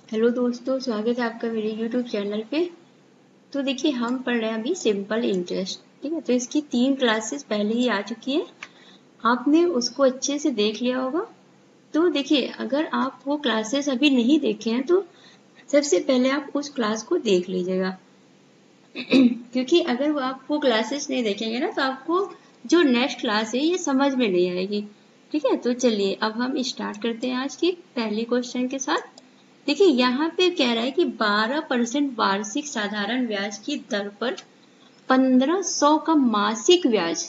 Hello दोस्तों, स्वागत है आपका मेरे यूट्यूब चैनल पे। तो देखिए, हम पढ़ रहे हैं अभी सिंपल इंटरेस्ट। ठीक है, तो इसकी 3 क्लासेस पहले ही आ चुकी है, आपने उसको अच्छे से देख लिया होगा। तो देखिए, अगर आप वो क्लासेस अभी नहीं देखे हैं तो सबसे पहले आप उस क्लास को देख लीजिएगा क्योंकि अगर आप वो क्लासेस नहीं देखेंगे ना तो आपको जो नेक्स्ट क्लास है ये समझ में नहीं आएगी। ठीक है, तो चलिए अब हम स्टार्ट करते हैं आज की पहली क्वेश्चन के साथ। देखिए, यहाँ पे कह रहा है कि 12% वार्षिक साधारण ब्याज की दर पर 1500 का मासिक ब्याज,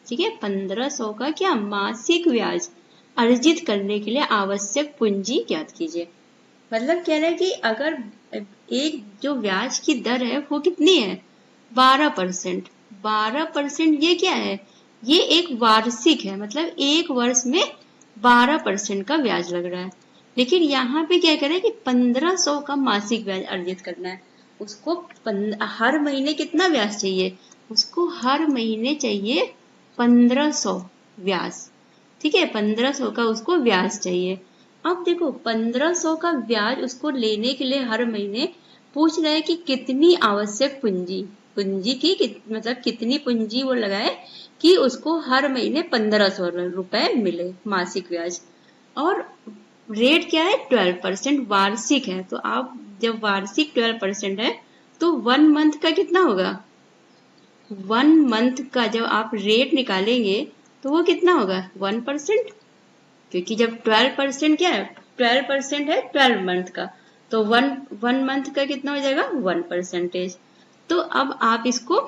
ठीक है, 1500 का क्या मासिक ब्याज अर्जित करने के लिए आवश्यक पूंजी ज्ञात कीजिए। मतलब कह रहा है कि अगर एक जो ब्याज की दर है वो कितनी है, 12%। 12% ये क्या है, ये एक वार्षिक है, मतलब एक वर्ष में 12% का ब्याज लग रहा है। लेकिन यहाँ पे क्या करें कि 1500 का मासिक ब्याज अर्जित करना है। उसको हर महीने कितना ब्याज चाहिए, उसको हर महीने चाहिए 1500 ब्याज। ठीक है, 1500 का उसको ब्याज चाहिए। अब देखो, 1500 का ब्याज उसको लेने के लिए हर महीने पूछ रहा है कि कितनी आवश्यक पूंजी, पूंजी की मतलब कितनी पूंजी वो लगाए कि उसको हर महीने 1500 रुपए मिले मासिक ब्याज। और रेट क्या है, 12%, वार्षिक है। तो आप जब वार्षिक 12% है तो 1 मंथ का कितना होगा, 1 मंथ का जब आप रेट निकालेंगे तो वो कितना होगा, 1%। क्योंकि जब 12% क्या है, 12% है 12 मंथ का, तो वन मंथ का कितना हो जाएगा, 1%। तो अब आप इसको,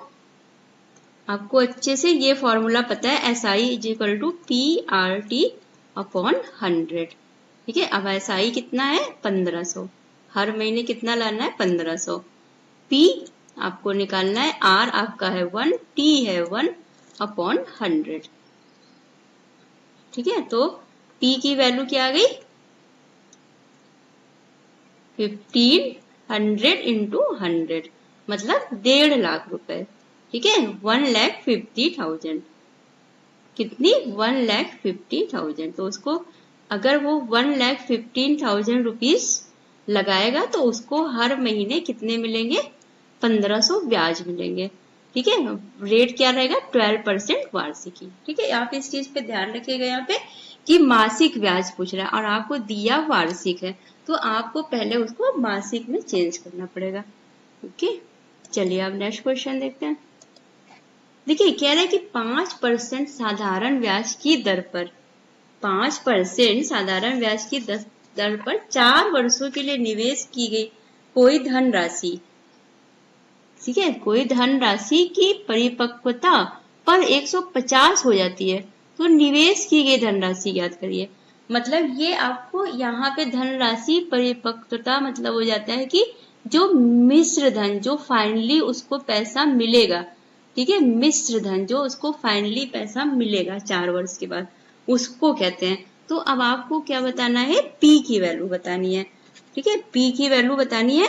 आपको अच्छे से ये फॉर्मूला पता है, SI is equal to PRT upon 100। ठीक है, अब SI कितना है, 1500, हर महीने कितना लाना है, 1500। P आपको निकालना है, R आपका है 1, T है 1 अपॉन 100। ठीक है, तो P की वैल्यू क्या आ गई, 1500 इंटू 100, मतलब 1.5 लाख रुपए। ठीक है, 1,50,000, कितनी, 1,50,000। तो उसको अगर वो 1,15,000 रुपीज लगाएगा तो उसको हर महीने कितने मिलेंगे, 1500 ब्याज मिलेंगे। ठीक है, रेट क्या रहेगा, 12% वार्षिकी। ठीक है, आप इस चीज पे ध्यान रखिएगा यहाँ पे कि मासिक ब्याज पूछ रहा है और आपको दिया वार्षिक है, तो आपको पहले उसको मासिक में चेंज करना पड़ेगा। ओके, चलिए अब नेक्स्ट क्वेश्चन देखते हैं। देखिए, कह रहा है कि 5% साधारण ब्याज की दर पर, 5% साधारण ब्याज की दर पर 4 वर्षों के लिए निवेश की गई कोई धनराशि, ठीक है, कोई धनराशि की परिपक्वता पर 150 हो जाती है तो निवेश की गई धनराशि याद करिए। मतलब ये आपको यहाँ पे धनराशि परिपक्वता मतलब हो जाता है कि जो मिश्र धन, जो फाइनली उसको पैसा मिलेगा, ठीक है, मिश्र धन जो उसको फाइनली पैसा मिलेगा 4 वर्ष के बाद, उसको कहते हैं। तो अब आपको क्या बताना है, पी की वैल्यू बतानी है। ठीक है, पी की वैल्यू बतानी है।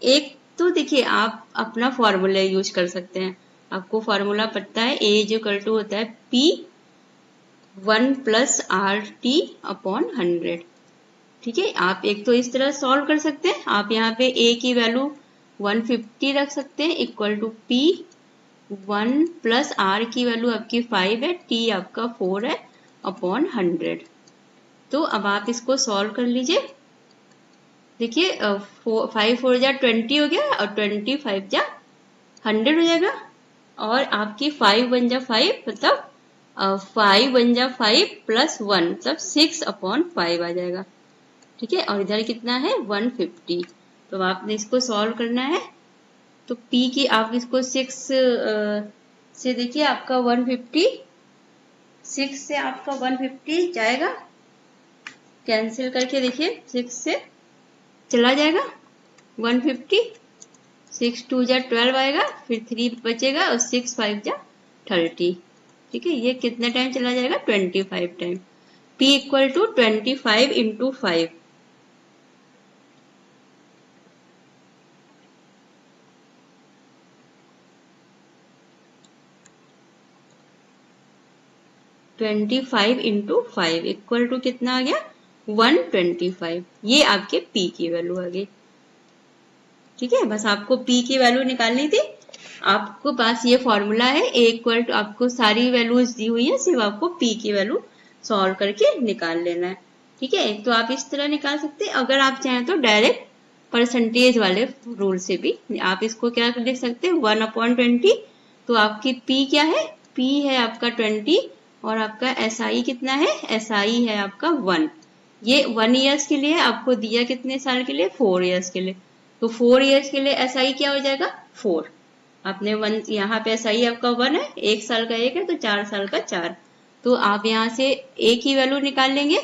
एक तो देखिए, आप अपना फॉर्मूला यूज कर सकते हैं, आपको फॉर्मूला पता है, ए इज इक्वल टू होता है P 1+RT अपॉन 100। ठीक है, आप एक तो इस तरह सॉल्व कर सकते हैं, आप यहाँ पे A की वैल्यू 150 रख सकते हैं इक्वल टू P 1+R की वैल्यू आपकी 5 है, T आपका 4 है अपॉन 100। तो अब आप इसको सॉल्व कर लीजिए। देखिए, 5 4 जा 20 हो गया और 25 जा 100 हो जाएगा, और आपकी 5 1 जा 5 मतलब 5 1 जा 5 +1 मतलब 6 अपॉन 5 आ जाएगा। ठीक है, और इधर कितना है, 150। तो आपने इसको सॉल्व करना है। तो P की आप इसको 6 से देखिए, आपका 150, 6 से आपका 150 जाएगा, कैंसिल करके देखिए 6 से चला जाएगा 150, 6 2 जा 12 आएगा, फिर 3 बचेगा और 6 5 जा 30। ठीक है, ये कितने टाइम चला जाएगा, 25 time. P equal to 25 into 5, 25 into 5 equal to कितना आ गया, 125। ये आपके P की वैल्यू आ गई। ठीक है, बस आपको P की वैल्यू निकालनी थी। आपको पास ये फॉर्मूला है, A इक्वल टू, आपको सारी वैल्यूज दी हुई है, सिर्फ आपको P की वैल्यू सॉल्व करके निकाल लेना है। ठीक है, तो आप इस तरह निकाल सकते हैं। अगर आप चाहें तो डायरेक्ट परसेंटेज वाले रूल से भी आप इसको क्या लिख सकते हैं, 1/20। तो आपकी P क्या है, P है आपका 20 और आपका SI कितना है, SI है आपका 1। ये 1 ईयर्स के लिए आपको दिया, कितने साल के लिए, 4 ईयर्स के लिए। तो 4 ईयर्स के लिए SI क्या हो जाएगा, 4। आपने 1, यहाँ पे SI आपका 1 है, 1 साल का 1 है तो 4 साल का 4। तो आप यहाँ से A की वैल्यू निकाल लेंगे,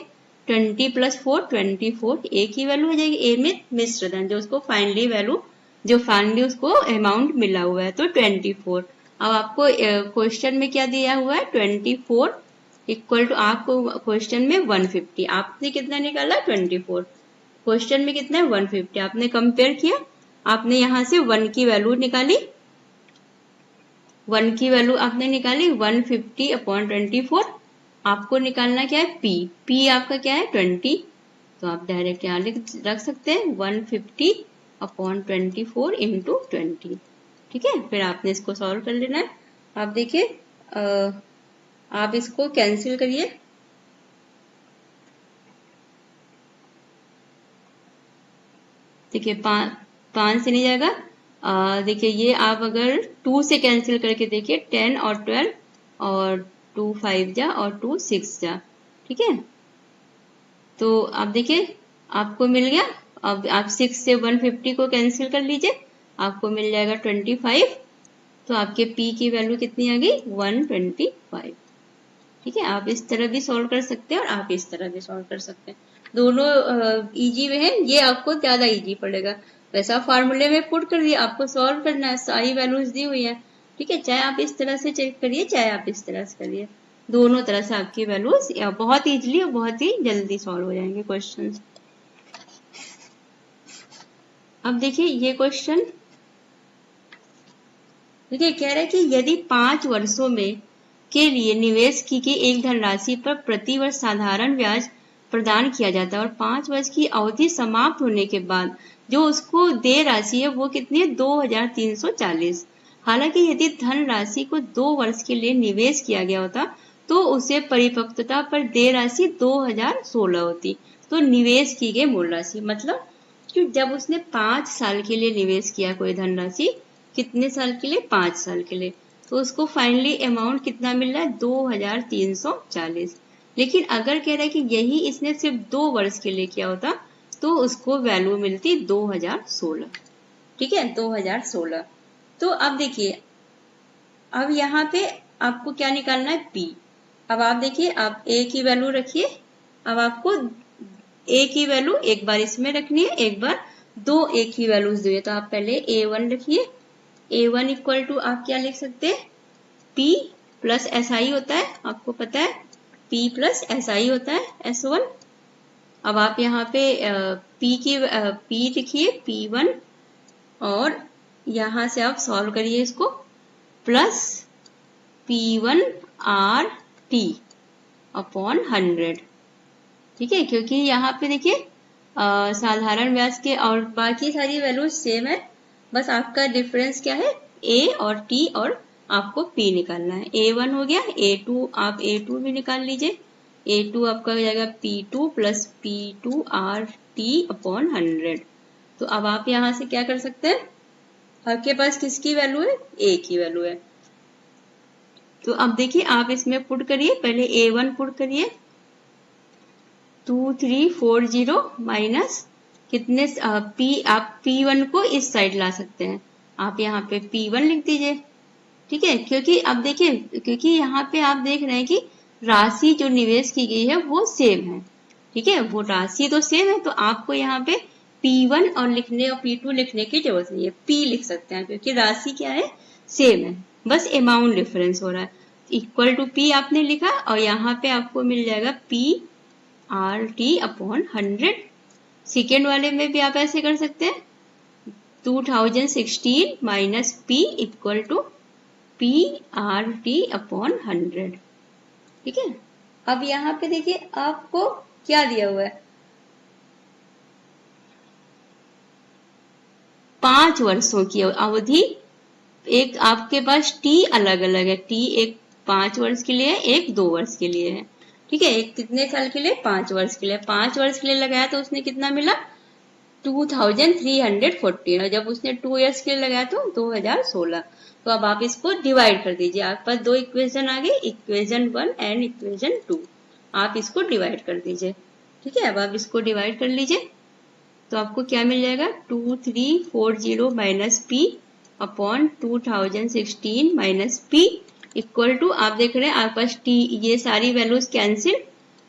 20 + 4 24। A की वैल्यू हो जाएगी, A में मिश्र धन, जो उसको फाइनली वैल्यू, जो फाइनली उसको अमाउंट मिला हुआ है, तो 24। अब आपको क्वेश्चन में क्या दिया हुआ है, 24 इक्वल टू, आपको क्वेश्चन में 150, आपने कितना निकाला, 24। क्वेश्चन में कितना है, 150। आपने कंपेयर किया, आपने यहाँ से 1 की वैल्यू निकाली, 1 की वैल्यू आपने निकाली 150/24। आपको निकालना क्या है, P आपका क्या है, 20। तो आप डायरेक्ट यहाँ रख सकते हैं 150/24 × 20। ठीक है, फिर आपने इसको सॉल्व कर लेना है। आप देखिए, आप इसको कैंसिल करिए। देखिए 5 से नहीं जाएगा। देखिए ये आप अगर 2 से कैंसिल करके देखिए, 10 और 12 और 2 5 जा और 2 6 जा। ठीक है, तो आप देखिए आपको मिल गया। अब आप 6 से 150 को कैंसिल कर लीजिए, आपको मिल जाएगा 25। तो आपके P की वैल्यू कितनी आ गई, 125। ठीक है, आप इस तरह भी सॉल्व कर सकते हैं और आप इस तरह भी सॉल्व कर सकते हैं। दोनों इजी वे हैं, ये आपको ज्यादा इजी पड़ेगा। वैसा फार्मूले में पुट कर दिया, आपको सॉल्व करना है, सारी वैल्यूज दी हुई है। ठीक है, चाहे आप इस तरह से चेक करिए, चाहे आप इस तरह से करिए, दोनों तरह से आपकी वैल्यूज बहुत इजीली और बहुत ही जल्दी सॉल्व हो जाएंगे क्वेश्चन। अब देखिए ये क्वेश्चन, देखिए कह रहा है कि यदि 5 वर्षों में के लिए निवेश की गई एक धनराशि पर प्रति वर्ष साधारण ब्याज प्रदान किया जाता है और 5 वर्ष की अवधि समाप्त होने के बाद जो उसको देय राशि है वो कितनी है, 2340। हालांकि यदि धनराशि को 2 वर्ष के लिए निवेश किया गया होता तो उसे परिपक्वता पर देय राशि 2016 होती। तो निवेश की गई मूल राशि, मतलब कि जब उसने 5 साल के लिए निवेश किया कोई धनराशि, कितने साल के लिए, 5 साल के लिए, तो उसको फाइनली अमाउंट कितना मिल रहा है, 2340। लेकिन अगर कह रहा है कि यही इसने सिर्फ 2 वर्ष के लिए किया होता तो उसको वैल्यू मिलती 2016। ठीक है, 2016। तो अब देखिए, अब यहाँ पे आपको क्या निकालना है, P। अब आप देखिए, आप A की वैल्यू रखिए। अब आपको A की वैल्यू एक बार इसमें रखनी है, एक बार दो A की वैल्यूज दी है, तो आप पहले A1 रखिए। A1 इक्वल टू आप क्या लिख सकते हैं, P + SI होता है, आपको पता है P + SI होता है, S1। अब आप यहाँ पे P लिखिए, P1, और यहाँ से आप सॉल्व करिए इसको, प्लस P1RT/100। ठीक है, क्योंकि यहाँ पे देखिए साधारण व्यास के और बाकी सारी वैल्यूज सेम है, बस आपका डिफरेंस क्या है, A और T, और आपको P निकालना है। A1 हो गया, A2 आप A2 भी निकाल लीजिए। A2 आपका हो जाएगा P2 + P2RT/100। तो अब आप यहाँ से क्या कर सकते हैं, आपके पास किसकी वैल्यू है, A की वैल्यू है। तो अब देखिए आप इसमें पुट करिए, पहले A1 पुट करिए, 2340 माइनस कितने, आप P1 को इस साइड ला सकते हैं, आप यहाँ पे P1 लिख दीजिए। ठीक है, क्योंकि अब देखिए, क्योंकि यहाँ पे आप देख रहे हैं कि राशि जो निवेश की गई है वो सेम है। ठीक है, वो राशि तो सेम है, तो आपको यहाँ पे P1 और लिखने और P2 लिखने की जरूरत नहीं है, P लिख सकते हैं, क्योंकि राशि क्या है, सेम है, बस अमाउंट डिफरेंस हो रहा है। इक्वल टू P आपने लिखा और यहाँ पे आपको मिल जाएगा P/100। सेकेंड वाले में भी आप ऐसे कर सकते हैं, 2016 minus P equal to P/100। ठीक है, अब यहाँ पे देखिए आपको क्या दिया हुआ है, 5 वर्षों की अवधि, एक आपके पास टी अलग अलग है, टी एक 5 वर्ष के लिए है, एक 2 वर्ष के लिए है, ठीक है। एक कितने साल के लिए? 5 वर्ष के लिए। 5 वर्ष के लिए लगाया तो उसने कितना मिला? 2314। और जब उसने 2 ईयर्स के लिए लगाया तो 2016। तो अब आप इसको डिवाइड कर दीजिए, आपके पास दो इक्वेशन आ गई, इक्वेशन 1 एंड इक्वेशन 2। आप इसको डिवाइड कर दीजिए, ठीक है। अब आप इसको डिवाइड कर लीजिए तो आपको क्या मिल जाएगा? 2340 minus P upon 2016 minus P equal to, आप देख रहे हैं आपके पास टी, ये सारी वैल्यूज कैंसिल,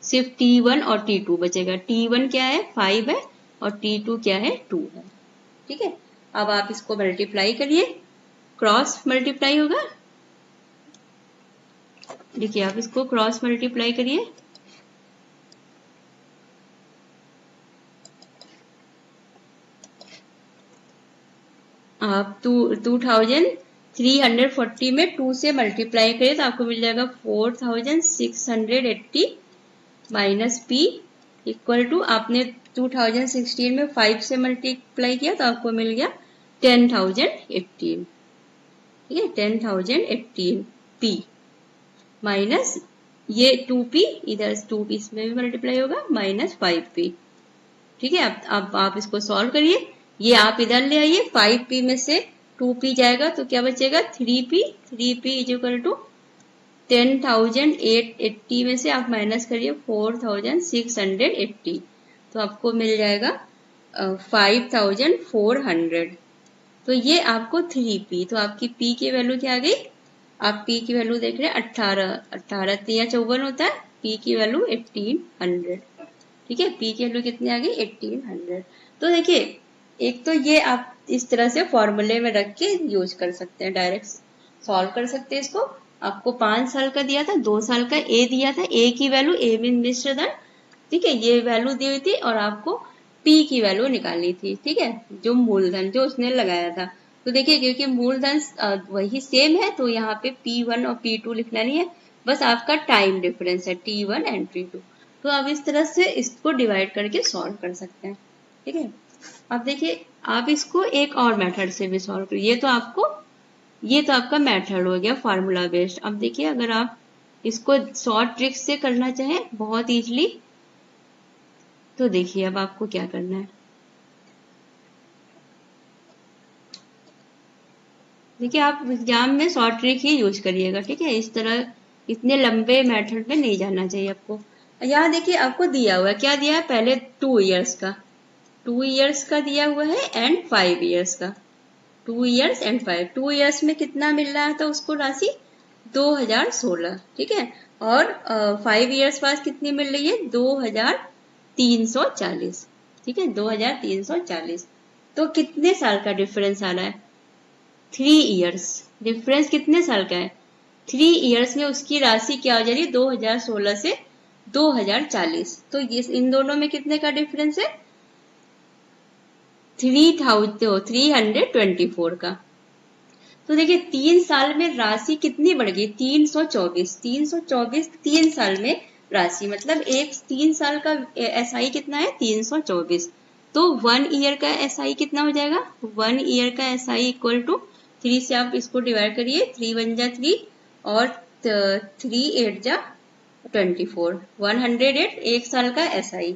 सिर्फ T1 और T2 बचेगा। T1 क्या है? 5 है, और T2 क्या है? 2 है, ठीक है। अब आप इसको मल्टीप्लाई करिए, क्रॉस मल्टीप्लाई होगा, देखिए आप इसको क्रॉस मल्टीप्लाई करिए, आप 2340 में 2 से मल्टीप्लाई करिए तो आपको मिल जाएगा 4680 माइनस पी इक्वल टू, आपने 2016 में 5 से मल्टीप्लाई किया तो आपको मिल गया 10,018, ठीक है। 10,018 पी माइनस ये 2p, इधर 2p इसमें भी मल्टीप्लाई होगा, माइनस 5p, ठीक है। अब आप इसको सॉल्व करिए, ये आप इधर ले आइए, 5p में से 2p जाएगा तो क्या बचेगा? 3p। 3p is equal to 10,880 में से आप माइनस करिए 4,680 तो आपको मिल जाएगा 5,400। तो ये आपको 3p, तो आपकी p की वैल्यू क्या आ गई? आप p की वैल्यू देख रहे हैं 18, 18 3 54 होता है, p की वैल्यू 1800, ठीक है। p की वैल्यू कितनी आ गई? 1800। तो देखिए, एक तो ये आप इस तरह से फॉर्मूले में रख के यूज कर सकते हैं, डायरेक्ट सॉल्व कर सकते हैं इसको। आपको 5 साल का दिया था, 2 साल का ए दिया था, ए की वैल्यू, ए मीन मिश्रधन, ठीक है, ये वैल्यू दी हुई थी, और आपको पी की वैल्यू निकालनी थी, ठीक है, जो मूलधन जो उसने लगाया था। तो देखिए, क्योंकि मूलधन वही सेम है तो यहाँ पे P1 और P2 लिखना नहीं है, बस आपका टाइम डिफरेंस है T1 एंड T2। तो आप इस तरह से इसको डिवाइड करके सॉल्व कर सकते हैं, ठीक है। अब देखिए, आप इसको एक और मेथड से भी सॉल्व करिए, ये तो आपका मेथड हो गया फार्मूला बेस्ड। अब देखिए, अगर आप इसको शॉर्ट ट्रिक से करना चाहें बहुत इजीली, तो देखिए अब आपको क्या करना है। देखिए, आप एग्जाम में शॉर्ट ट्रिक ही यूज करिएगा, ठीक है, इस तरह इतने लंबे मेथड में नहीं जाना चाहिए आपको। यहाँ देखिए, आपको दिया हुआ है, क्या दिया है? पहले 2 ईयर्स का, 2 ईयर्स का दिया हुआ है एंड 5 ईयर्स का, 2 ईयर्स एंड 5। 2 ईयर्स में कितना मिल रहा था उसको राशि? 2016, ठीक है। और 5 ईयर्स बाद कितनी मिल रही है? 2340, ठीक है, 2340। तो कितने साल का डिफरेंस आ रहा है? 3 ईयर्स। डिफरेंस कितने साल का है? 3 ईयर्स में उसकी राशि क्या हो जा रही है? 2016 से 2040। तो इन दोनों में कितने का डिफरेंस है? 324 का। तो देखिए, 3 साल में राशि कितनी बढ़ गई? 324। 324 3 साल में राशि, मतलब 3 साल का एसआई कितना है? 324। तो 1 ईयर का एसआई कितना हो जाएगा? 1 ईयर का एसआई इक्वल टू 3 से आप इसको डिवाइड करिए, 3 1 जा 3 और 3 8 जा 24, 108 एक साल का एसआई।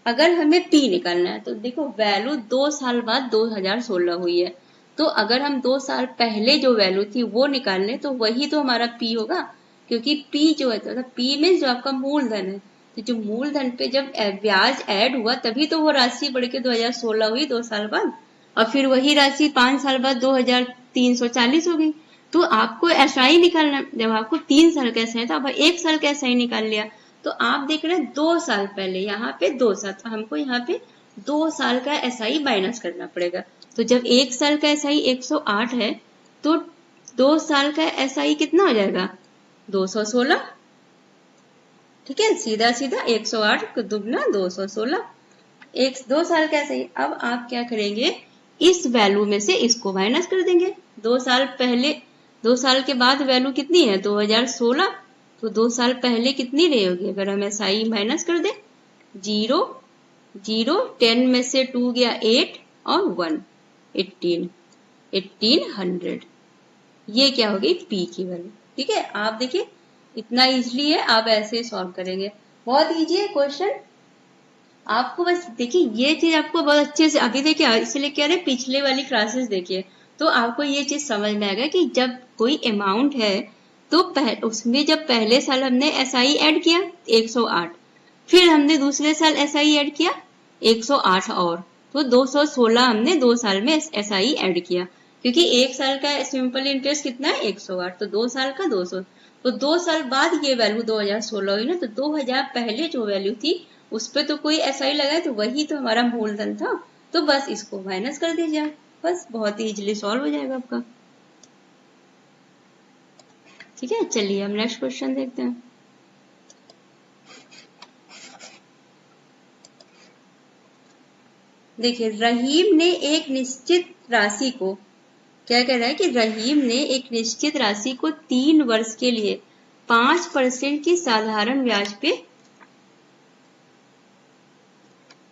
अगर हमें पी निकालना है तो देखो, वैल्यू 2 साल बाद 2016 हुई है, तो अगर हम 2 साल पहले जो वैल्यू थी वो निकाल लें तो वही तो हमारा पी होगा, क्योंकि पी जो है तो पी में जो आपका मूलधन है, तो जो मूलधन पे जब ब्याज ऐड हुआ तभी तो वो राशि बढ़ के 2016 हुई 2 साल बाद, और फिर वही राशि 5 साल बाद 2340 हो गई। तो आपको एसआई निकालना, जब आपको 3 साल का एसआई था, अब 1 साल का एसआई निकाल लिया, तो आप देख रहे हैं 2 साल पहले, यहाँ पे 2 साल, तो हमको यहाँ पे 2 साल का एसआई माइनस करना पड़ेगा। तो जब 1 साल का एसआई 108 है तो 2 साल का एसआई कितना हो जाएगा? 216, ठीक है, सीधा सीधा 108 को दुगना 216, 2 साल का एसआई। अब आप क्या करेंगे, इस वैल्यू में से इसको माइनस कर देंगे। 2 साल पहले, 2 साल के बाद वैल्यू कितनी है? 2016, तो 2 साल पहले कितनी रही होगी? अगर हम एसआई माइनस कर दें, 0 0, 10 में से 2 गया 8 और 1, 1800। ये क्या होगी P की वैल्यू। ठीक है, आप देखिए इतना इजीली है, आप ऐसे ही सॉल्व करेंगे, बहुत इजी है क्वेश्चन। आपको बस देखिए ये चीज आपको बहुत अच्छे से अभी देखिए, इसलिए कह रहे पिछले वाली क्लासेस देखिए तो आपको ये चीज समझ में आएगा कि जब कोई अमाउंट है तो उसमें जब पहले साल हमने SI ऐड किया 108, फिर हमने दूसरे साल SI ऐड किया 108 और, तो 216 हमने 2 साल में SI ऐड किया, क्योंकि एक साल का सिंपल इंटरेस्ट कितना है 108, तो 2 साल का 200, तो 2 साल बाद ये वैल्यू 2016 हुई ना, तो 2000 पहले जो वैल्यू थी उस पर तो कोई SI लगाए तो वही तो हमारा मूलधन था, तो बस इसको माइनस कर दीजिए, बस बहुत ही इजीली सॉल्व हो जाएगा आपका। ठीक है, चलिए हम नेक्स्ट क्वेश्चन देखते हैं। देखिए रहीम ने एक निश्चित राशि को, क्या कह रहा है कि रहीम ने एक निश्चित राशि को 3 वर्ष के लिए 5% की साधारण ब्याज पे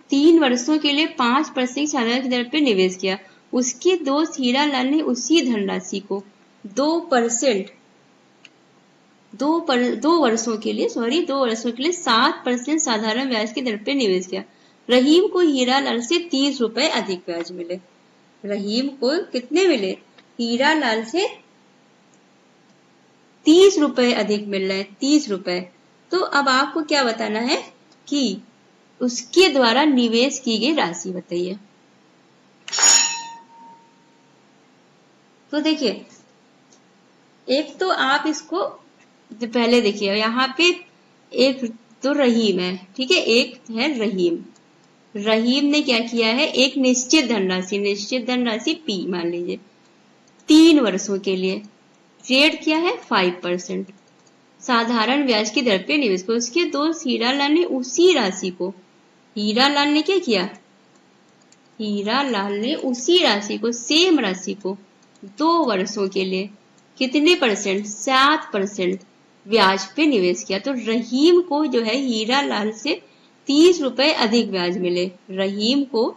3 वर्षों के लिए 5% साधारण दर पे निवेश किया। उसके दोस्त हीरालाल ने उसी धनराशि को 2% 2 वर्षों के लिए 7% साधारण ब्याज की दर पे निवेश किया। रहीम को हीरालाल से 30 रुपए अधिक ब्याज मिले। रहीम को कितने मिले? हीरालाल से 30 रुपए अधिक मिल रहे हैं, 30 रुपए। तो अब आपको क्या बताना है कि उसके द्वारा निवेश की गई राशि बताइए। तो देखिए एक तो आप इसको पहले देखिए, यहाँ पे एक तो रहीम है, ठीक है, एक है रहीम। रहीम ने क्या किया है, एक निश्चित धनराशि P मान लीजिए 3 वर्षों के लिए, रेट क्या है 5%, साधारण ब्याज की दर पे निवेश को। उसके दोस्त हीरालाल ने उसी राशि को, हीरालाल ने क्या किया, हीरालाल ने उसी राशि को, सेम राशि को 2 वर्षों के लिए कितने परसेंट, 7% ब्याज पे निवेश किया। तो रहीम को जो है हीरालाल से 30 रुपए अधिक ब्याज मिले। रहीम को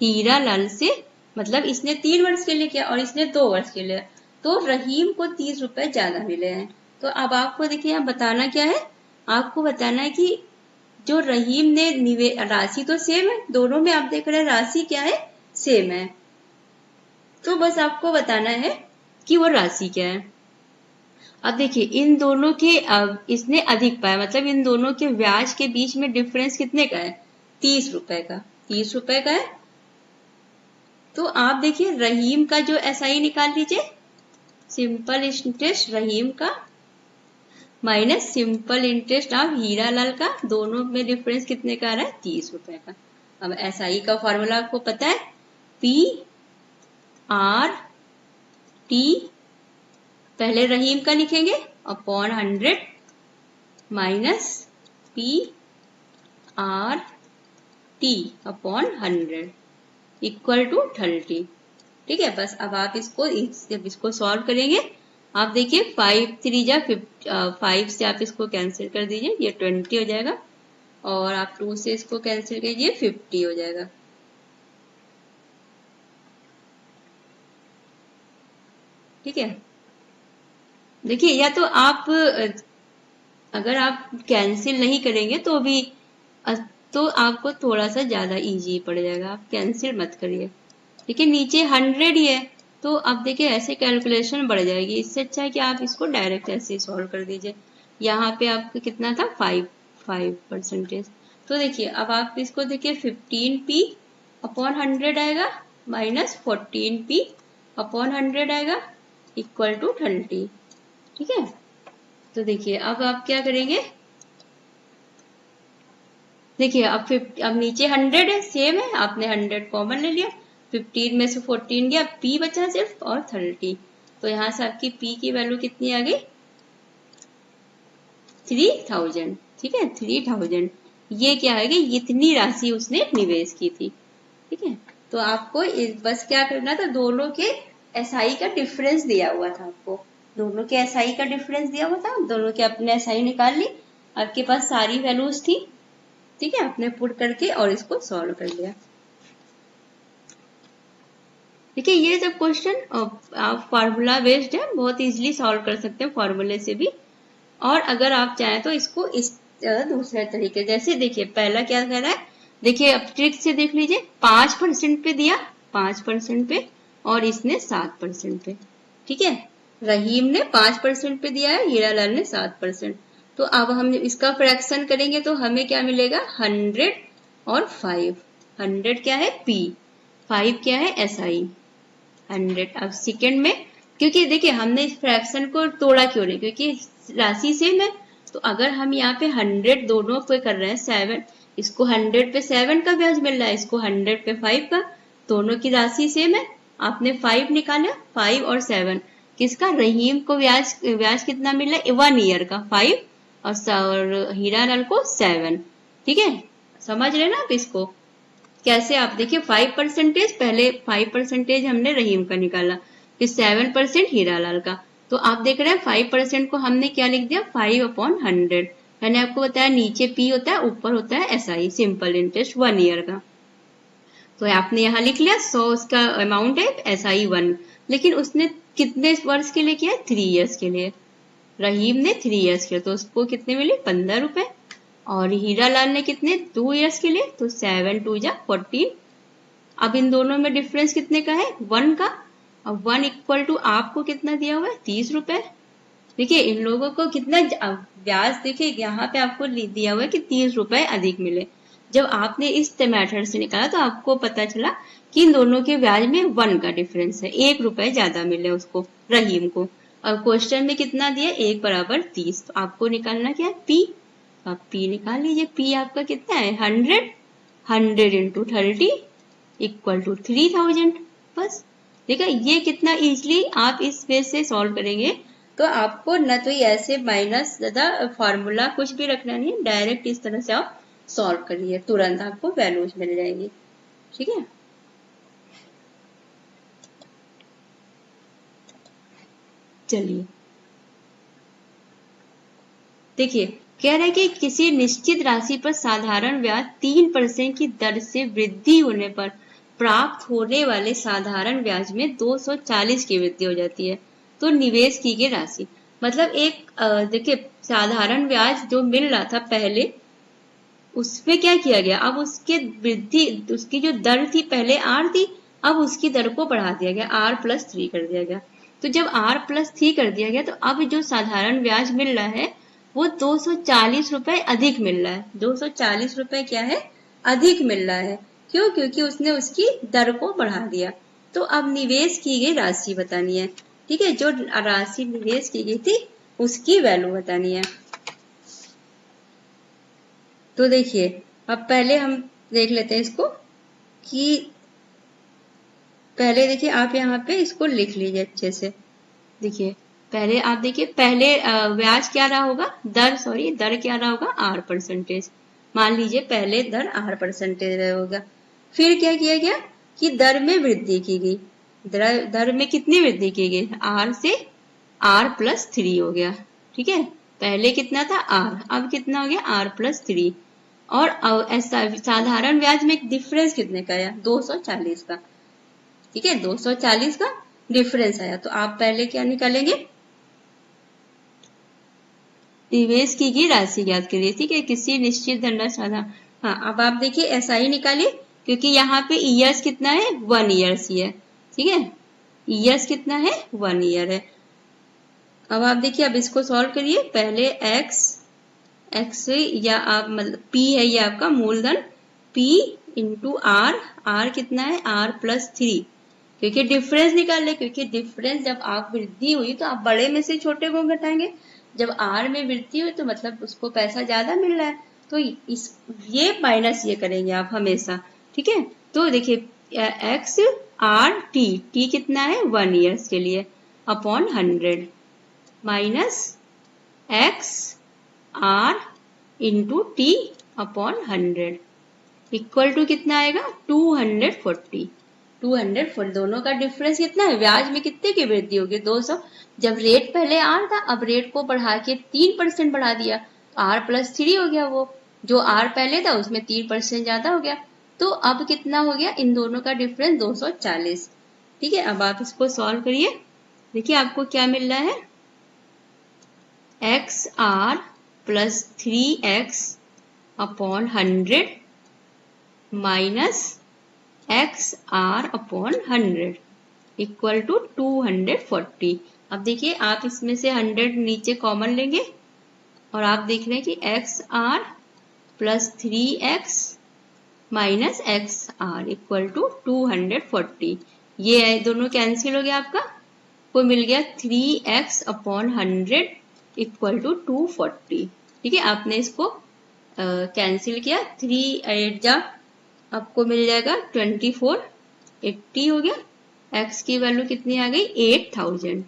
हीरालाल से, मतलब इसने 3 वर्ष के लिए किया और इसने 2 वर्ष के लिए, तो रहीम को 30 रुपए ज्यादा मिले हैं। तो अब आपको देखिए यहाँ बताना क्या है, आपको बताना है कि जो रहीम ने राशि तो सेम है, दोनों में आप देख रहे हैं राशि क्या है, सेम है, तो बस आपको बताना है कि वो राशि क्या है। अब देखिए इन दोनों के, अब इसने अधिक पाया, मतलब इन दोनों के ब्याज के बीच में डिफरेंस कितने का है, 30 रुपए का, 30 रुपए का है। तो आप देखिए रहीम का जो SI निकाल लीजिए, सिंपल इंटरेस्ट रहीम का minus simple interest of Hiralal का, दोनों में डिफरेंस कितने का आ रहा है, 30 रुपए का। अब SI का फॉर्मूला आपको पता है, PRT, पहले रहीम का लिखेंगे upon 100 minus PRT upon 100 equal to 30। ठीक है, बस अब आप इसको सॉल्व करेंगे, आप देखिए 5 3 जा 5 से आप इसको कैंसिल कर दीजिए, ये 20 हो जाएगा, और आप 2 से इसको कैंसिल कीजिए 50 हो जाएगा। ठीक है, देखिए या तो आप अगर आप कैंसिल नहीं करेंगे तो भी तो आपको थोड़ा सा ज्यादा इजी पड़ जाएगा, आप कैंसिल मत करिए। देखिए नीचे 100 ही है, तो अब देखिए ऐसे कैलकुलेशन बढ़ जाएगी, इससे अच्छा है कि आप इसको डायरेक्ट ऐसे सॉल्व कर दीजिए। यहाँ पे आपका कितना था 5%। तो देखिए अब आप इसको देखिए 15p अपॉन 100 आएगा माइनस 14p अपॉन 100 आएगा इक्वल टू 30। ठीक है, तो देखिए अब आप क्या करेंगे, देखिए अब नीचे 100 है, सेम है, आपने 100 कॉमन ले लिया, 15 में से 14 गया, P बचा सिर्फ और 30, तो यहाँ से आपकी P की वैल्यू कितनी आ गई, 3000। ठीक है, 3000, ये क्या है कि इतनी राशि उसने निवेश की थी। ठीक है, तो आपको बस क्या करना था, दोनों के SI का डिफरेंस दिया हुआ था, आपको दोनों के SI का डिफरेंस दिया हुआ था, दोनों के अपने SI निकाल ली, आपके पास सारी वैल्यूज थी। ठीक है, आपने पुट करके और इसको सॉल्व कर लिया। देखिए ये सब क्वेश्चन आप फार्मूला बेस्ड है, बहुत इजीली सॉल्व कर सकते हैं फार्मूले से भी। और अगर आप चाहें तो इसको इस दूसरे तरीके, जैसे देखिए पहला क्या कह रहा है, देखिए अब ट्रिक से देख लीजिए, 5% पे दिया, 5% पे, और इसने 7% पे। ठीक है, रहीम ने 5% पे दिया है, हीरालाल ने 7%। तो अब हम इसका फ्रैक्शन करेंगे तो हमें क्या मिलेगा, 100 और 5। 100 क्या है पी, 5 क्या है SI, 100। अब सेकेंड में, क्योंकि देखिए हमने इस फ्रैक्शन को तोड़ा क्यों नहीं, क्योंकि राशि सेम है। तो अगर हम यहाँ पे 100 दोनों पे कर रहे हैं 7, इसको 100 पे 7 का ब्याज मिल रहा है, इसको 100 पे 5 का, दोनों की राशि सेम है। आपने 5 निकाला, 5 और 7 किसका, रहीम को ब्याज ब्याज कितना मिल रहा है 1 ईयर का 5, और हीरालाल को 7। ठीक है, समझ रहे ना आप इसको कैसे। आप देखिए 5%, पहले 5% हमने रहीम का निकाला, फिर 7% हीरालाल का। तो आप देख रहे हैं 5% को हमने क्या लिख दिया, 5/100। मैंने आपको बताया नीचे पी होता है, ऊपर होता है SI, सिंपल इंटरेस्ट 1 ईयर का। तो आपने यहाँ लिख लिया 100 उसका अमाउंट है, SI 1। लेकिन उसने कितने वर्ष के लिए किया, 3 ईयर्स के लिए। रहीम ने 3 ईयर्स के लिए, तो उसको कितने मिले, 15 रुपए। और हीरालाल ने कितने, 2 ईयर्स के लिए, तो 7 2 जा 14। अब इन दोनों में डिफरेंस कितने का है, 1 का। अब 1 इक्वल टू आपको कितना दिया हुआ है, 30 रुपए। देखिए इन लोगों को कितना ब्याज, देखिए यहाँ पे आपको दिया हुआ है कि 30 रुपए अधिक मिले। जब आपने इस मेथड से निकाला तो आपको पता चला कि इन दोनों के ब्याज में 1 का डिफरेंस है, 1 रुपए ज्यादा मिले उसको, रहीम को। अब क्वेश्चन में कितना दिया, 1 बराबर 30। तो आपको निकालना क्या है, पी। आप पी निकाल लीजिए, पी आपका कितना है, 100। 100 इंटू 30 इक्वल टू 3000। बस ठीक है, ये कितना इजीली आप इस वे से सॉल्व करेंगे। तो आपको न तो ये ऐसे माइनस ज्यादा फॉर्मूला कुछ भी रखना नहीं है, डायरेक्ट इस तरह से आप सॉल्व करिए, तुरंत आपको वैल्यूज मिल जाएंगी। ठीक है, चलिए देखिए, कह रहा है कि किसी निश्चित राशि पर साधारण ब्याज 3% की दर से वृद्धि होने पर प्राप्त होने वाले साधारण ब्याज में 240 की वृद्धि हो जाती है। तो निवेश की गई राशि, मतलब एक देखिए साधारण ब्याज जो मिल रहा था पहले, उसमें क्या किया गया, अब उसके वृद्धि, उसकी जो दर थी पहले R थी, अब उसकी दर को बढ़ा दिया गया, R+3 कर दिया गया। तो जब R+3 कर दिया गया तो अब जो साधारण ब्याज मिल रहा है वो 240 रुपए अधिक मिल रहा है। 240 रुपए क्या है, अधिक मिल रहा है। क्यों, क्योंकि उसने उसकी दर को बढ़ा दिया। तो अब निवेश की गई राशि बतानी है। ठीक है, जो राशि निवेश की गई थी उसकी वैल्यू बतानी है। तो देखिए अब पहले हम देख लेते हैं इसको, कि पहले देखिए आप यहाँ पे इसको लिख लीजिए अच्छे से। देखिए पहले आप देखिए, पहले ब्याज क्या रहा होगा, दर क्या रहा होगा, R%। मान लीजिए पहले दर R% रहा होगा। फिर क्या किया गया कि दर में वृद्धि की गई। दर में कितनी वृद्धि की गई, R से R+3 हो गया। ठीक है, पहले कितना था R, अब कितना हो गया R+3। और ऐसा साधारण ब्याज में डिफरेंस कितने का आया, 240 का। ठीक है, 240 का डिफरेंस आया। तो आप पहले क्या निकालेंगे, निवेश की गई राशि ज्ञात करिए। ठीक है, किसी निश्चित धनराशि। हाँ, अब आप देखिए SI निकालिए, क्योंकि यहाँ पे ईयर्स कितना है, 1 ईयर्स ही है। ठीक है, ईयर्स कितना है, 1 ईयर है। अब आप देखिए, अब इसको सॉल्व करिए। पहले एक्स या आप मतलब P है ये आपका मूलधन, P इंटू R कितना है, R+3, क्योंकि डिफरेंस निकाल ले, क्योंकि डिफरेंस जब आप वृद्धि हुई तो आप बड़े में से छोटे को घटाएंगे। जब R में वृद्धि हुई तो मतलब उसको पैसा ज्यादा मिल रहा है, तो इस ये माइनस ये करेंगे आप हमेशा। ठीक है, तो देखिए T कितना है, 1 ईयर्स के लिए, upon 100 minus R into T upon 100 equal to कितना आएगा, 240। 240 दोनों का डिफरेंस कितना है, ब्याज में कितने की वृद्धि होगी, 200। जब रेट पहले R था, अब रेट को बढ़ा के 3% बढ़ा दिया, तो R+3 हो गया। वो जो R पहले था उसमें 3% ज्यादा हो गया। तो अब कितना हो गया, इन दोनों का डिफरेंस 240। ठीक है, अब आप इसको सॉल्व करिए। देखिए आपको क्या मिल रहा है, x r plus 3x upon 100 minus x r upon 100 equal to 240। अब देखिए आप इसमें से 100 नीचे कॉमन लेंगे और आप देख रहे हैं कि x r plus 3x minus x r equal to 240। ये दोनों कैंसिल हो गया, आपका को मिल गया 3x अपॉन 100 इक्वल टू 240। ठीक है, आपने इसको कैंसिल किया, 3 8 जा आपको मिल जाएगा 24, 80 हो गया। x की वैल्यू कितनी आ गई, 8000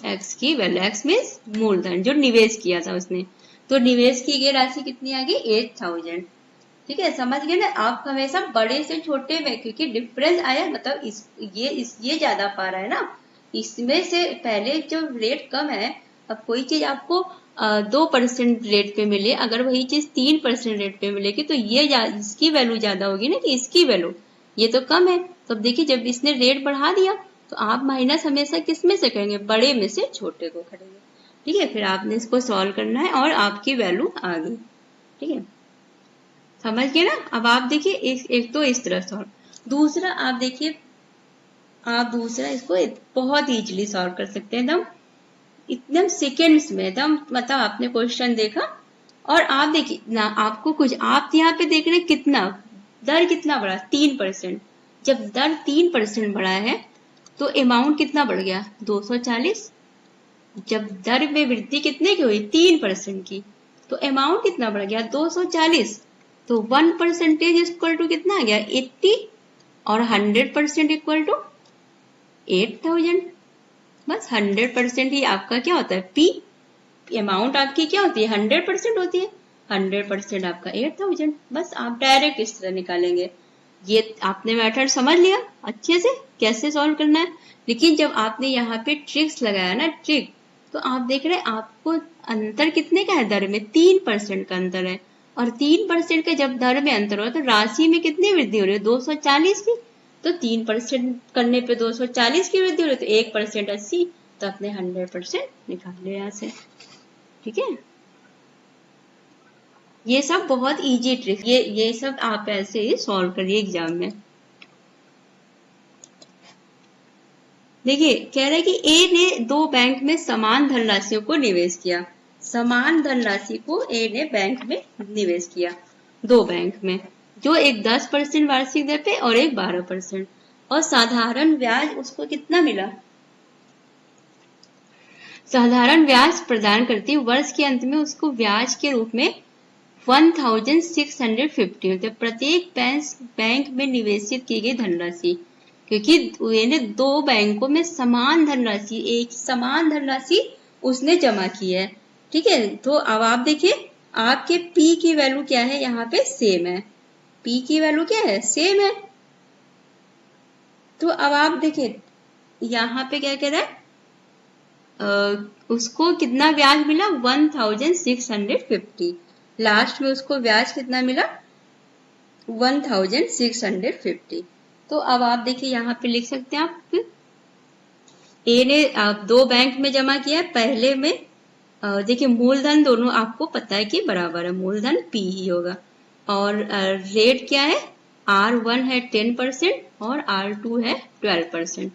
x की वैल्यू, x मीन्स मूलधन जो निवेश किया था उसने, तो निवेश की गई राशि कितनी आ गई 8000। ठीक है, समझ गए ना। आप हमेशा बड़े से छोटे में, क्योंकि डिफरेंस आया मतलब ये ज्यादा पा रहा है ना, इसमें से पहले जो रेट कम है, अब कोई चीज आपको 2% रेट पे मिले, अगर वही चीज 3% रेट पे मिलेगी तो ये इसकी वैल्यू ज्यादा होगी ना कि इसकी वैल्यू, ये तो कम है। तो अब देखिए जब इसने रेट बढ़ा दिया तो आप माइनस हमेशा किस में से करेंगे, बड़े में से छोटे को करेंगे। ठीक है, फिर आपने इसको सॉल्व करना है और आपकी वैल्यू आ गई। ठीक है, समझ गए ना। अब आप देखिए एक तो इस तरह सॉल्व, दूसरा आप देखिए, आप दूसरा इसको बहुत इजीली सॉल्व कर सकते हैं, एकदम सेकेंड्स में, एकदम मतलब आपने क्वेश्चन देखा और आप देखिए ना, आपको कुछ, आप यहाँ पे देख रहे हैं कितना दर कितना बढ़ा, 3%। जब दर 3% बढ़ा है तो अमाउंट कितना बढ़ गया, 240। जब दर में वृद्धि कितने की हुई, 3% की, तो अमाउंट कितना बढ़ गया, 240। तो 1% इक्वल टू कितना आ गया, 80, और 100% इक्वल टू 8000। बस 100% ही आपका क्या होता है, पी, अमाउंट आपकी क्या होती है, 100% होती है, 100% आपका 8000। बस आप डायरेक्ट इस तरह निकालेंगे। ये आपने मेथड समझ लिया अच्छे से कैसे सॉल्व करना है। लेकिन जब आपने यहाँ पे ट्रिक्स लगाया ना, ट्रिक, तो आप देख रहे हैं आपको अंतर कितने का है, दर में 3% का अंतर है, और 3% का जब दर में अंतर हो तो राशि में कितनी वृद्धि हो रही है, 240 की। तो 3% करने पे 240 की वृद्धि हो रही है, तो 1% 80, तो अपने 100% निकाल लिया यहाँ से। ठीक है, ये सब बहुत इजी ट्रिक, ये सब आप ऐसे ही सॉल्व करिए एग्जाम में। देखिए कह रहे हैं कि ए ने 2 बैंक में समान धनराशियों को निवेश किया। समान धनराशि को ए ने बैंक में निवेश किया, 2 बैंक में, जो एक 10% वार्षिक दर पे और एक 12%, और साधारण ब्याज उसको कितना मिला, साधारण ब्याज प्रदान करती, वर्ष के अंत में उसको ब्याज के रूप में 1650 होते प्रत्येक बैंक में निवेशित की गई धनराशि, क्योंकि उन्हें 2 बैंकों में समान धनराशि, एक समान धनराशि उसने जमा की है। ठीक है, तो अब आप देखिए आपके P की वैल्यू क्या है, यहाँ पे सेम है, P की वैल्यू क्या है, सेम है। तो अब आप देखिए यहाँ पे क्या कह रहा है, उसको कितना ब्याज मिला, 1650, लास्ट में उसको ब्याज कितना मिला, 1650। तो अब आप देखिए यहाँ पे लिख सकते हैं आप, ए ने 2 बैंक में जमा किया है, पहले में देखिए मूलधन दोनों आपको पता है कि बराबर है, मूलधन P ही होगा, और रेट क्या है, R1 है 10% और R2 है 12%,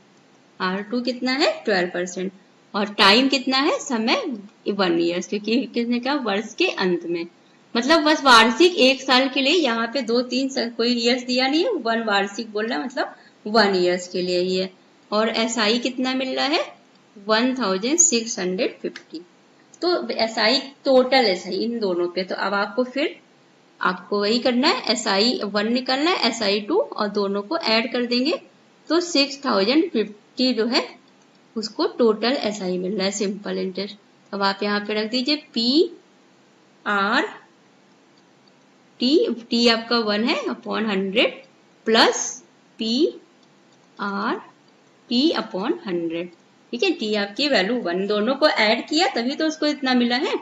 R2 कितना है 12%, और टाइम कितना है, समय 1 ईयर, क्योंकि किसने कहा वर्ष के अंत में, मतलब बस वार्षिक 1 साल के लिए, यहाँ पे 2-3 कोई ईयर्स दिया नहीं है, 1 वार्षिक बोल रहा है, मतलब 1 ईयर्स के लिए ही है। और SI कितना मिल रहा है, 1650। तो SI टोटल SI इन दोनों पे, तो अब आपको फिर आपको वही करना है, SI1 निकालना है, SI2, और दोनों को ऐड कर देंगे तो 6050 जो है उसको टोटल SI मिल रहा है, सिंपल इंटरेस्ट। अब आप यहाँ पे रख दीजिए PR T आपका 1 है upon 100 plus PR T upon 100। ठीक है, T आपकी वैल्यू 1, दोनों को ऐड किया तभी तो उसको इतना मिला है,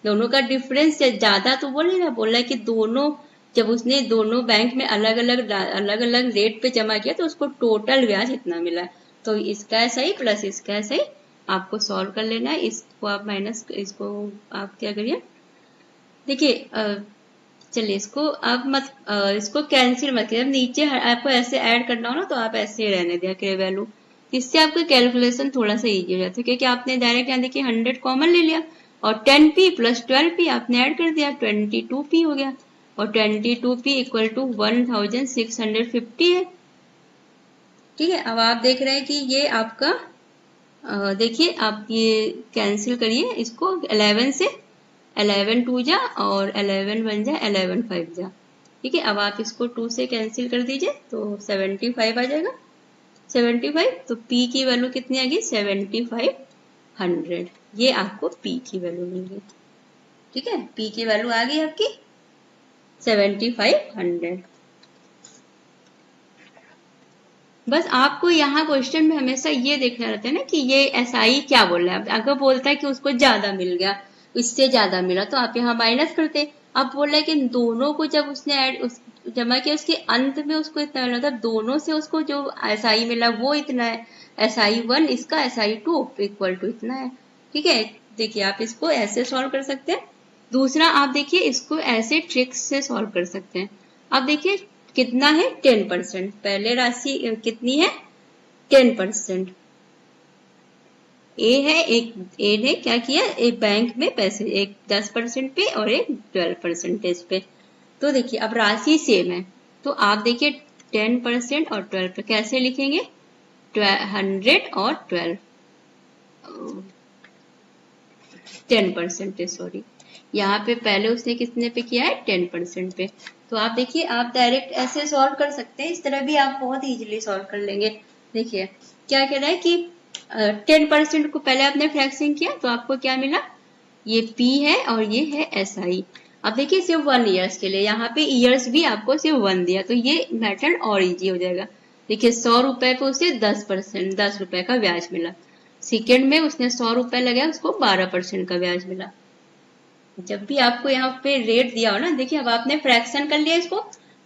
दोनों का डिफरेंस ज्यादा तो बोल रहा है कि दोनों जब उसने दोनों बैंक में अलग अलग रेट पे जमा किया तो उसको टोटल ब्याज इतना मिला। तो इसका ऐसा ही प्लस इसका ऐसा ही आपको सॉल्व कर लेना है। इसको आप माइनस, इसको आप क्या करिए, देखिए चलिए इसको आप मत इसको कैंसिल मत करिए। नीचे आपको ऐसे ऐड करना हो ना तो आप ऐसे रहने दिया करिए वैल्यू, इससे आपको कैलकुलेशन थोड़ा सा इजी हो जाता है, क्योंकि आपने डायरेक्ट यहाँ देखिए 100 कॉमन ले लिया और 10p प्लस 12p आपने ऐड कर दिया, 22p हो गया और 22p इक्वल टू 1650 है। ठीक है, अब आप देख रहे हैं कि ये आपका देखिए आप ये कैंसिल करिए इसको 11 से, 11 2 जा और 11 1 जा 11 5 जा। ठीक है, अब आप इसको 2 से कैंसिल कर दीजिए तो 75 आ जाएगा। 75 तो p की वैल्यू कितनी आ गई 7500, ये आपको p की वैल्यू मिल गई। ठीक है, p की वैल्यू आ गई आपकी 7500। बस आपको यहाँ क्वेश्चन में हमेशा ये देखना रहता है ना कि ये एसआई क्या बोल रहा है। अगर बोलता है कि उसको ज्यादा मिल गया, इससे ज्यादा मिला, तो आप यहाँ माइनस करते। अब बोल रहा है कि दोनों को जब उसने जमा किया उसके अंत में उसको इतना मिला, मतलब दोनों से उसको जो एसआई मिला वो इतना है, SI1 इसका SI2 इक्वल टू इतना है। ठीक है, देखिए आप इसको ऐसे सॉल्व कर सकते हैं। दूसरा आप देखिए इसको ऐसे ट्रिक्स से सॉल्व कर सकते हैं। अब देखिए कितना है 10%, पहले राशि कितनी है 10%। ए है, एक ए ने क्या किया, एक बैंक में पैसे एक 10% पे और एक 12% पे। तो देखिए अब राशि सेम है तो आप देखिए 10% और 12 पे कैसे लिखेंगे, 100 और 12 10% सॉरी, यहाँ पे पहले उसने कितने पे किया है 10% पे। तो आप देखिए आप डायरेक्ट ऐसे सॉल्व कर सकते हैं, इस तरह भी आप बहुत इजीली सॉल्व कर लेंगे। देखिए क्या कह रहा है कि 10% को पहले आपने फ्रैक्शन किया तो आपको क्या मिला, ये p है और ये है SI। अब देखिए सिर्फ 1 ईयर्स के लिए, यहाँ पे ईयर्स भी आपको सिर्फ 1 दिया तो ये मेथड और इजी हो जाएगा। देखिए 100 रुपए पे उसे 10% 10 रुपए का ब्याज मिला, सेकेंड में उसने 100 रुपए लगाया उसको 12% का ब्याज मिला। जब भी आपको यहाँ पे रेट दिया हो ना, देखिए अब आपने फ्रैक्शन कर लिया, इसको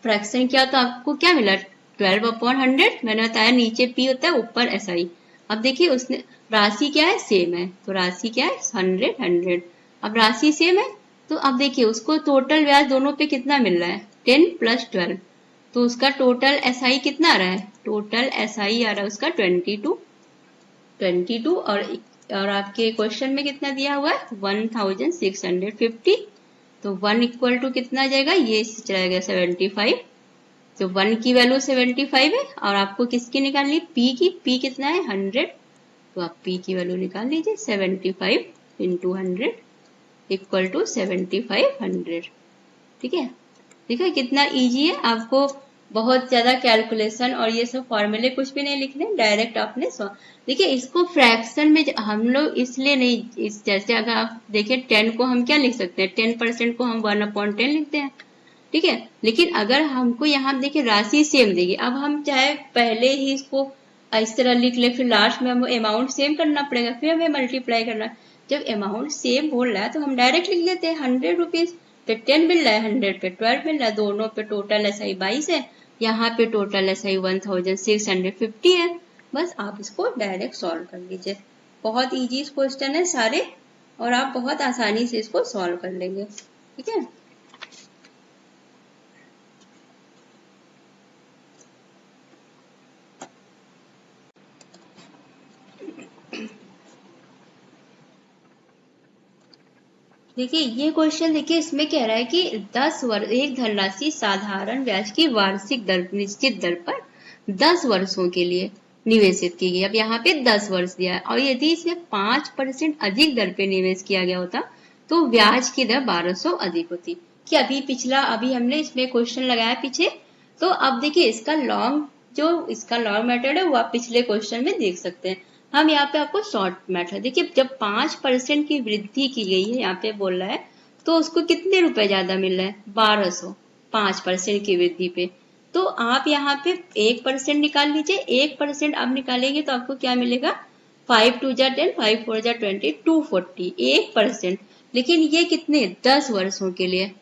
फ्रैक्शन किया तो आपको क्या मिला 12/100। मैंने बताया नीचे p होता है ऊपर SI। अब देखिए उसने राशि क्या है सेम है तो राशि क्या है 100 100। अब राशि सेम है तो अब देखिए उसको टोटल ब्याज दोनों पे कितना मिल रहा है 10 + 12, तो उसका टोटल SI कितना आ रहा है, टोटल SI आ रहा है उसका 22 और आपके क्वेश्चन में कितना दिया हुआ है 1650। तो 1 इक्वल टू कितना आ जाएगा, ये चला जाएगा 75। तो 1 की वैल्यू 75 है और आपको किसकी निकालनी p की, p कितना है 100, तो आप p की वैल्यू निकाल लीजिए 75 × 100 इक्वल टू 7500। ठीक है, देखिए कितना इजी है, आपको बहुत ज्यादा कैलकुलेशन और ये सब फॉर्मूले कुछ भी नहीं लिखने, डायरेक्ट आपने देखिए इसको फ्रैक्शन में हम लोग इसलिए नहीं, इस जैसे अगर आप देखें 10 को हम क्या लिख सकते हैं 10% को हम 1/10 लिखते हैं। ठीक है, लेकिन अगर हमको यहाँ देखिए राशि सेम देगी, अब हम चाहे पहले ही इसको इस तरह लिख ले फिर लास्ट में हमें अमाउंट सेम करना पड़ेगा, फिर हमें मल्टीप्लाई करना। जब अमाउंट सेम बोल रहा है तो हम डायरेक्ट लिख लेते हैं 100 रुपीज पे 10 मिल रहा है, 100 पे 12 मिल रहा है, दोनों पे टोटल SI 22 है, यहाँ पे टोटल SI 1650 है। बस आप इसको डायरेक्ट सॉल्व कर लीजिए, बहुत इजी क्वेश्चन है सारे और आप बहुत आसानी से इसको सॉल्व कर लेंगे। ठीक है, देखिए ये क्वेश्चन देखिए इसमें कह रहा है कि 10 वर्ष एक धनराशि साधारण ब्याज की वार्षिक दर निश्चित दर पर 10 वर्षों के लिए निवेशित की गई। अब यहाँ पे 10 वर्ष दिया है और यदि इसमें 5% अधिक दर पे निवेश किया गया होता तो ब्याज की दर 1200 अधिक होती। कि अभी हमने इसमें क्वेश्चन लगाया पीछे, तो अब देखिए इसका लॉन्ग मेथड है वो आप पिछले क्वेश्चन में देख सकते हैं। हम यहाँ पे आपको शॉर्ट मेथड देखिए, जब 5% की वृद्धि की गई है यहाँ पे बोल रहा है तो उसको कितने रुपए ज्यादा मिल रहा है 1200, 5% की वृद्धि पे। तो आप यहाँ पे 1% निकाल लीजिए, 1% आप निकालेंगे तो आपको क्या मिलेगा 5 2 जा 10 5 4 जा 20 240 1%। लेकिन ये कितने 10 वर्षों के लिए,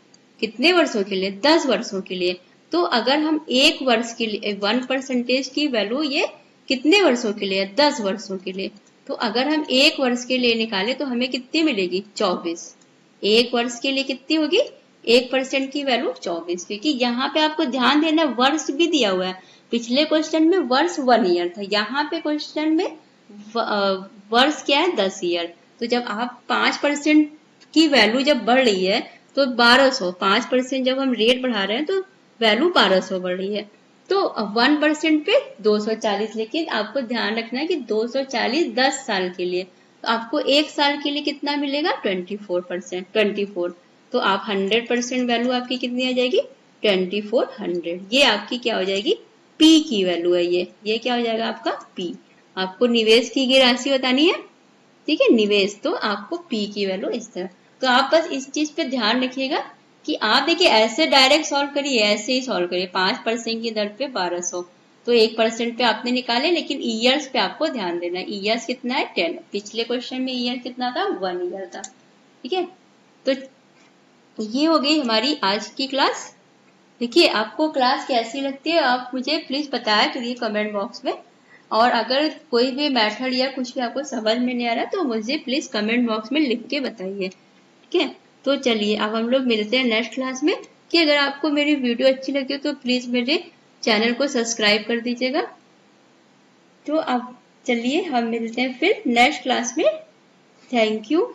कितने वर्षों के लिए? 10 वर्षों के लिए। तो अगर हम एक वर्ष के लिए 1% की वैल्यू ये कितने वर्षों के लिए? 10 वर्षों के लिए। तो अगर हम एक वर्ष के लिए निकाले तो हमें कितनी मिलेगी? 24। एक वर्ष के लिए कितनी होगी? 1% की वैल्यू 24, क्योंकि यहाँ पे आपको ध्यान देना वर्ष भी दिया हुआ है। पिछले क्वेश्चन में वर्ष 1 ईयर था, यहाँ पे क्वेश्चन में वर्ष क्या है? 10 ईयर। तो जब आप 5% की वैल्यू जब बढ़ रही है तो 1200, 5% जब हम रेट बढ़ा रहे हैं तो वैल्यू 1200 बढ़ रही है। तो 1% पे 240, लेकिन आपको ध्यान रखना है कि 240 10 साल के लिए। तो आपको एक साल के लिए कितना मिलेगा? 24%। तो आप 100% वैल्यू आपकी कितनी आ जाएगी? 2400। ये आपकी क्या हो जाएगी? पी की वैल्यू है। ये क्या हो जाएगा आपका? पी। आपको निवेश की राशि बतानी है, ठीक है, निवेश। तो आपको पी की वैल्यू इस तरह। तो आप बस इस चीज पे ध्यान रखिएगा कि आप देखिए ऐसे डायरेक्ट सॉल्व करिए, ऐसे ही सॉल्व करिए। 5% की दर पे 1200, तो 1% पे आपने निकाले, लेकिन ईयर्स पे आपको ध्यान देना है। ईयर्स कितना है? 10। पिछले क्वेश्चन में ईयर कितना था? 1 ईयर था, ठीक है। तो ये हो गई हमारी आज की क्लास। देखिए आपको क्लास कैसी लगती है आप मुझे प्लीज बताया करिए कमेंट बॉक्स में। और अगर कोई भी मेथड या कुछ भी आपको समझ में नहीं आ रहा तो मुझे प्लीज कमेंट बॉक्स में लिख के बताइए, ठीक है। तो चलिए अब हम लोग मिलते हैं नेक्स्ट क्लास में। कि अगर आपको मेरी वीडियो अच्छी लगी तो प्लीज मेरे चैनल को सब्सक्राइब कर दीजिएगा। तो अब चलिए हम मिलते हैं फिर नेक्स्ट क्लास में। Thank you.